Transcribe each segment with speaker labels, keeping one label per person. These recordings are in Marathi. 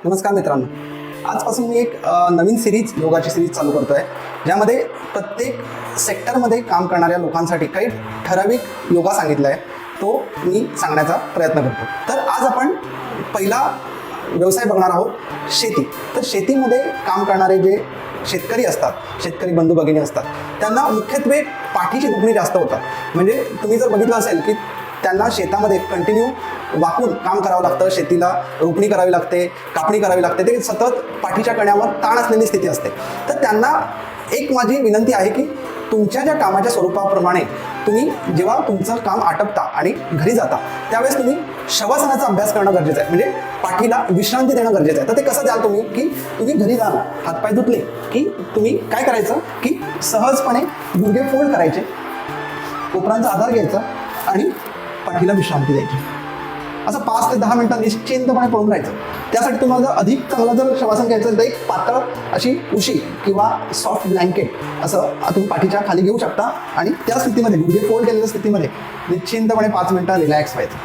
Speaker 1: नमस्कार मित्रांनो, आजपासून मी एक नवीन सिरीज योगाची सिरीज चालू करतो आहे, ज्यामध्ये प्रत्येक सेक्टरमध्ये काम करणाऱ्या लोकांसाठी काही ठराविक योगा सांगितला आहे, तो मी सांगण्याचा प्रयत्न करतो. तर आज आपण पहिला व्यवसाय बघणार आहोत, शेती. तर शेतीमध्ये काम करणारे जे शेतकरी असतात, शेतकरी बंधू भगिनी असतात, त्यांना मुख्यत्वे पाठीची दुखणी जास्त होतात. म्हणजे तुम्ही जर बघितलं असेल की त्यांना शेतामध्ये कंटिन्यू वाकून काम करावं लागतं, शेतीला रोपणी करावी लागते, कापणी करावी लागते, ते सतत पाठीच्या कण्यावर ताण असलेली स्थिती असते. तर त्यांना एक माझी विनंती आहे की तुमच्या ज्या कामाच्या स्वरूपाप्रमाणे तुम्ही जेव्हा तुमचं काम आटपता आणि घरी जाता त्यावेळेस तुम्ही शवासनाचा अभ्यास करणं गरजेचं आहे. म्हणजे पाठीला विश्रांती देणं गरजेचं आहे. तर ते कसं द्याल तुम्ही की तुम्ही घरी जाणार, हातपाय धुतले की तुम्ही काय करायचं की सहजपणे गुडघे फोल्ड करायचे, कोपरांचा आधार घ्यायचा आणि पाठीला विश्रांती द्यायची. असं 5 ते 10 मिनिटं निश्चिंतपणे पडून राहायचं. त्यासाठी तुम्हाला जर अधिक चांगलं जर शवासन घ्यायचं तर एक पातळ अशी उशी किंवा सॉफ्ट ब्लँकेट असं तुम्ही पाठीच्या खाली घेऊ शकता आणि त्या स्थितीमध्ये गुडघे फोल्ड केलेल्या स्थितीमध्ये निश्चिंतपणे 5 मिनिटं रिलॅक्स व्हायचं.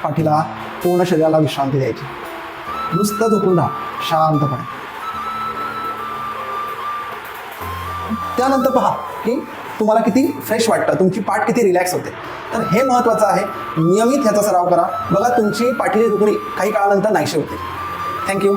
Speaker 1: पाठीला पूर्ण शरीराला विश्रांती द्यायची. नुसतं झोपून राहा शांतपणे. त्यानंतर पहा की तुम्हाला किती फ्रेश वाटतं, तुमची पाठ किती रिलॅक्स होते. तर हे महत्त्वाचं आहे. नियमित ह्याचा सराव करा. बघा तुमची पाठीची दुखणी काही काळानंतर नाहीशी होते. थँक्यू.